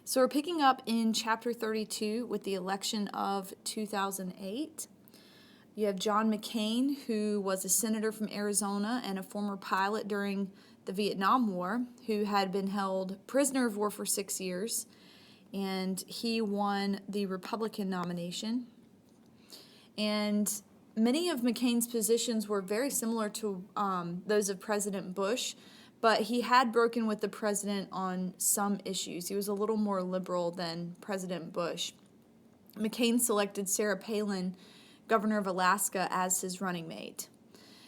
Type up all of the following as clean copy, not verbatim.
So we're picking up in chapter 32 with the election of 2008. You have John McCain, who was a senator from Arizona and a former pilot during the Vietnam War, who had been held prisoner of war for 6 years, and he won the Republican nomination. And many of McCain's positions were very similar to those of President Bush, but he had broken with the president on some issues. He was a little more liberal than President Bush. McCain selected Sarah Palin, governor of Alaska, as his running mate.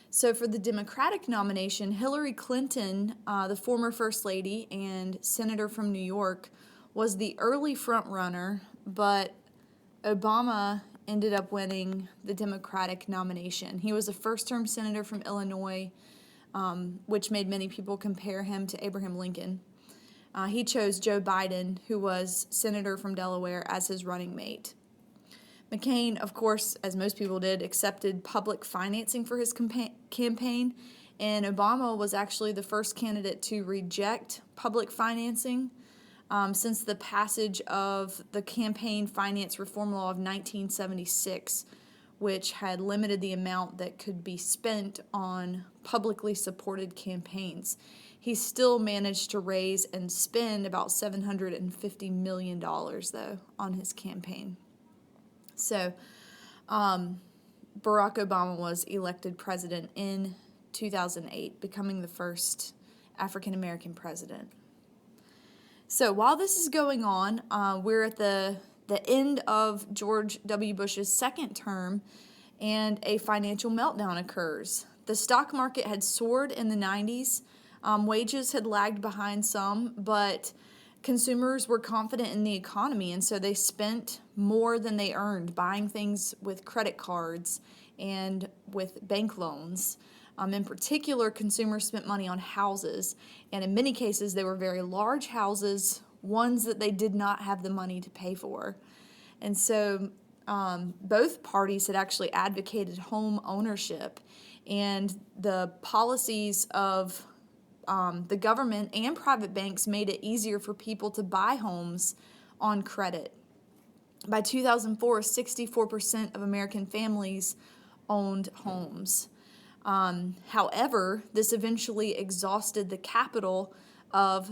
So for the Democratic nomination, Hillary Clinton, the former First Lady and senator from New York, was the early front runner, but Obama ended up winning the Democratic nomination. He was a first-term senator from Illinois, which made many people compare him to Abraham Lincoln. He chose Joe Biden, who was senator from Delaware, as his running mate. McCain, of course, as most people did, accepted public financing for his campaign, and Obama was actually the first candidate to reject public financing since the passage of the Campaign Finance Reform Law of 1976, which had limited the amount that could be spent on publicly supported campaigns. He still managed to raise and spend about $750 million, though, on his campaign. So, Barack Obama was elected president in 2008, becoming the first African-American president. So while this is going on, we're at the end of George W. Bush's second term, and a financial meltdown occurs. The stock market had soared in the 90s. Wages had lagged behind some, but consumers were confident in the economy, and so they spent more than they earned, buying things with credit cards and with bank loans. In particular, consumers spent money on houses, and in many cases, they were very large houses, ones that they did not have the money to pay for. And so both parties had actually advocated home ownership, and the policies of the government and private banks made it easier for people to buy homes on credit. By 2004, 64% of American families owned homes. However, this eventually exhausted the capital of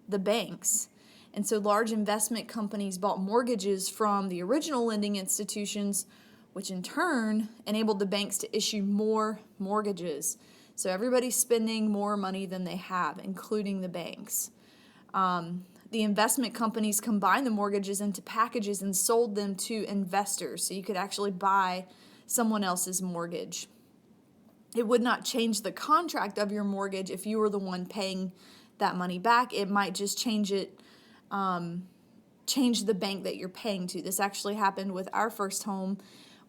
the banks. And so large investment companies bought mortgages from the original lending institutions, which in turn enabled the banks to issue more mortgages. So everybody's spending more money than they have, including the banks. The investment companies combined the mortgages into packages and sold them to investors, so you could actually buy someone else's mortgage. It would not change the contract of your mortgage if you were the one paying that money back. It might just change the bank that you're paying to. This actually happened with our first home.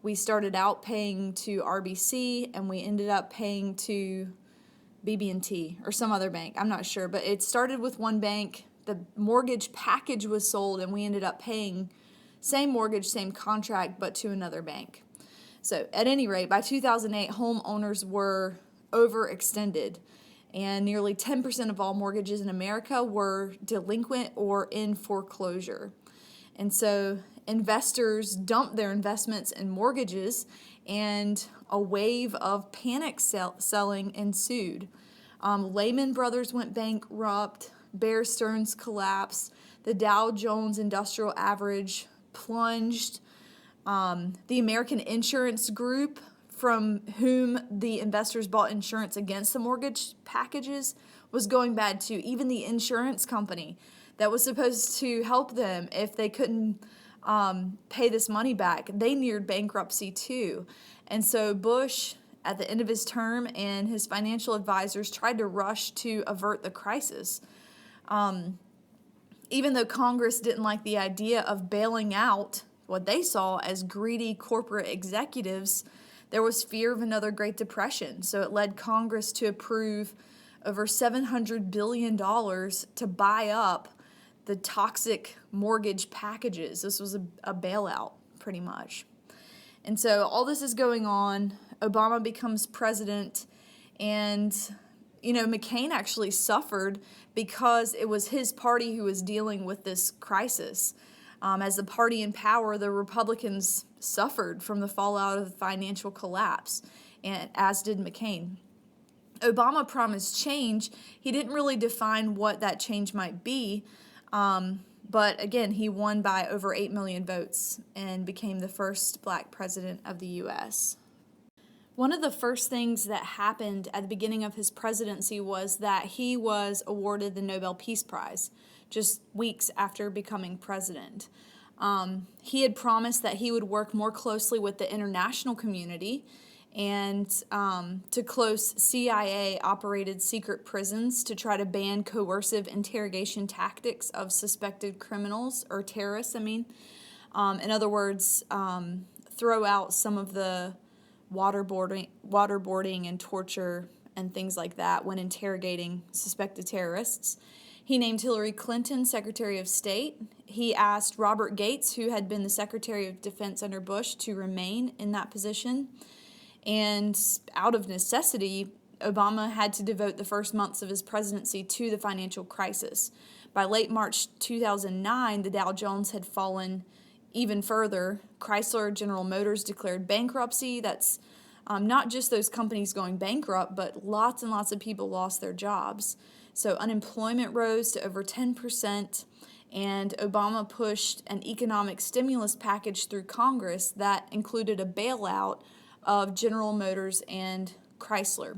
We started out paying to RBC, and we ended up paying to BB&T or some other bank. I'm not sure, but it started with one bank. The mortgage package was sold, and we ended up paying same mortgage, same contract, but to another bank. So at any rate, by 2008, homeowners were overextended, and nearly 10% of all mortgages in America were delinquent or in foreclosure. And so investors dumped their investments in mortgages, and a wave of panic selling ensued. Lehman Brothers went bankrupt, Bear Stearns collapsed, the Dow Jones Industrial Average plunged. The American Insurance Group, from whom the investors bought insurance against the mortgage packages, was going bad too. Even the insurance company that was supposed to help them if they couldn't pay this money back, they neared bankruptcy too. And so Bush, at the end of his term, and his financial advisors tried to rush to avert the crisis. Even though Congress didn't like the idea of bailing out what they saw as greedy corporate executives, there was fear of another Great Depression. So it led Congress to approve over $700 billion to buy up the toxic mortgage packages. This was a bailout, pretty much. And so all this is going on. Obama becomes president, and McCain actually suffered because it was his party who was dealing with this crisis. As the party in power, the Republicans suffered from the fallout of the financial collapse, and as did McCain. Obama promised change. He didn't really define what that change might be, but again, he won by over 8 million votes and became the first black president of the U.S. One of the first things that happened at the beginning of his presidency was that he was awarded the Nobel Peace Prize just weeks after becoming president. He had promised that he would work more closely with the international community and to close CIA-operated secret prisons to try to ban coercive interrogation tactics of suspected criminals or terrorists, in other words, throw out some of the waterboarding and torture and things like that when interrogating suspected terrorists. He named Hillary Clinton Secretary of State. He asked Robert Gates, who had been the Secretary of Defense under Bush, to remain in that position. And out of necessity, Obama had to devote the first months of his presidency to the financial crisis. By late March 2009, the Dow Jones had fallen even further. Chrysler, General Motors declared bankruptcy. That's not just those companies going bankrupt, but lots and lots of people lost their jobs. So unemployment rose to over 10%, and Obama pushed an economic stimulus package through Congress that included a bailout of General Motors and Chrysler.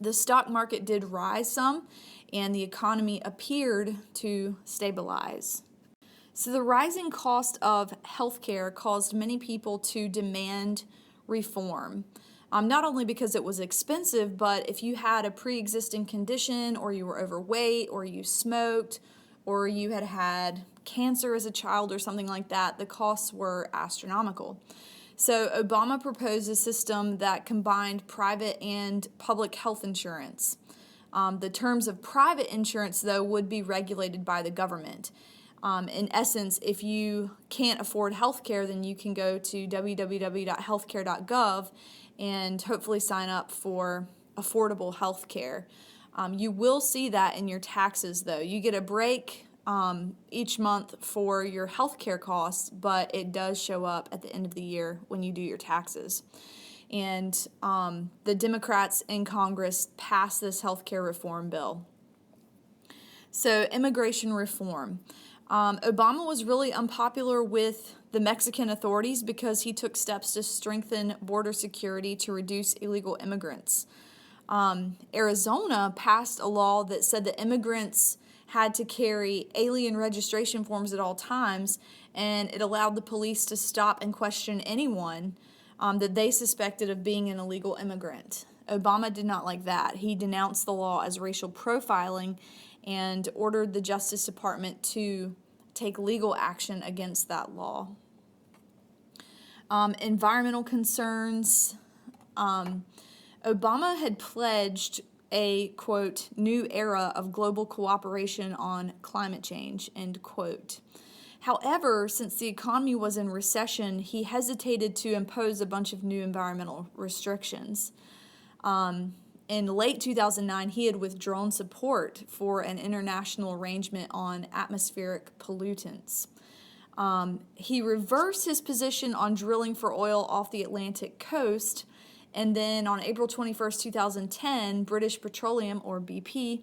The stock market did rise some, and the economy appeared to stabilize. So the rising cost of healthcare caused many people to demand reform. Not only because it was expensive, but if you had a pre-existing condition, or you were overweight, or you smoked, or you had had cancer as a child or something like that, the costs were astronomical. So Obama proposed a system that combined private and public health insurance. The terms of private insurance, though, would be regulated by the government. In essence, if you can't afford health care, then you can go to www.healthcare.gov and hopefully sign up for affordable health care. You will see that in your taxes, though. You get a break each month for your health care costs, but it does show up at the end of the year when you do your taxes. And the Democrats in Congress passed this health care reform bill. So immigration reform. Obama was really unpopular with the Mexican authorities because he took steps to strengthen border security to reduce illegal immigrants. Arizona passed a law that said that immigrants had to carry alien registration forms at all times, and it allowed the police to stop and question anyone that they suspected of being an illegal immigrant. Obama did not like that. He denounced the law as racial profiling and ordered the Justice Department to take legal action against that law. Environmental concerns. Obama had pledged a, quote, new era of global cooperation on climate change, end quote. However, since the economy was in recession, he hesitated to impose a bunch of new environmental restrictions. In late 2009, he had withdrawn support for an international arrangement on atmospheric pollutants. He reversed his position on drilling for oil off the Atlantic coast, and then on April 21st, 2010, British Petroleum, or BP,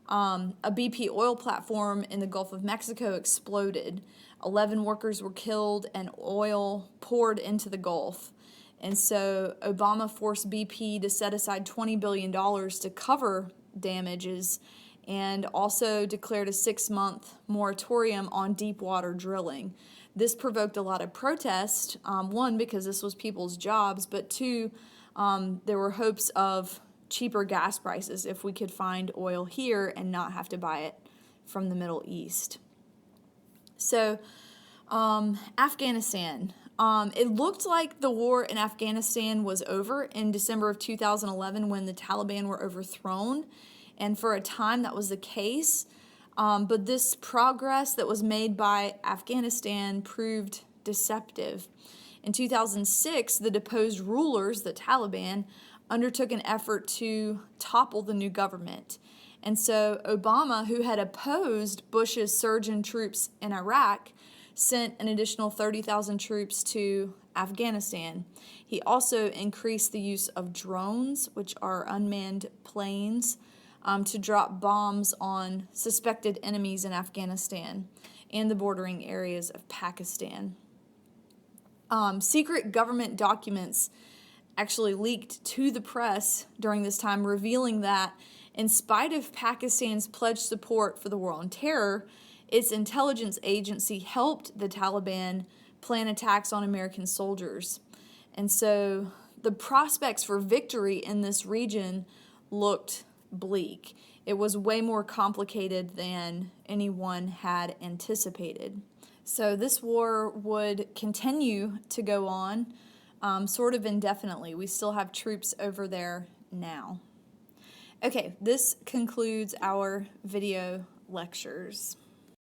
a BP oil platform in the Gulf of Mexico exploded. 11 workers were killed and oil poured into the Gulf. And so Obama forced BP to set aside $20 billion to cover damages and also declared a 6-month moratorium on deep water drilling. This provoked a lot of protest, one, because this was people's jobs, but two, there were hopes of cheaper gas prices if we could find oil here and not have to buy it from the Middle East. So, Afghanistan. It looked like the war in Afghanistan was over in December of 2011 when the Taliban were overthrown, and for a time that was the case. But this progress that was made by Afghanistan proved deceptive. In 2006, the deposed rulers, the Taliban, undertook an effort to topple the new government. And so Obama, who had opposed Bush's surge in troops in Iraq, sent an additional 30,000 troops to Afghanistan. He also increased the use of drones, which are unmanned planes, to drop bombs on suspected enemies in Afghanistan and the bordering areas of Pakistan. Secret government documents actually leaked to the press during this time, revealing that in spite of Pakistan's pledged support for the war on terror, its intelligence agency helped the Taliban plan attacks on American soldiers. And so the prospects for victory in this region looked bleak. It was way more complicated than anyone had anticipated. So this war would continue to go on sort of indefinitely. We still have troops over there now. Okay, this concludes our video lectures.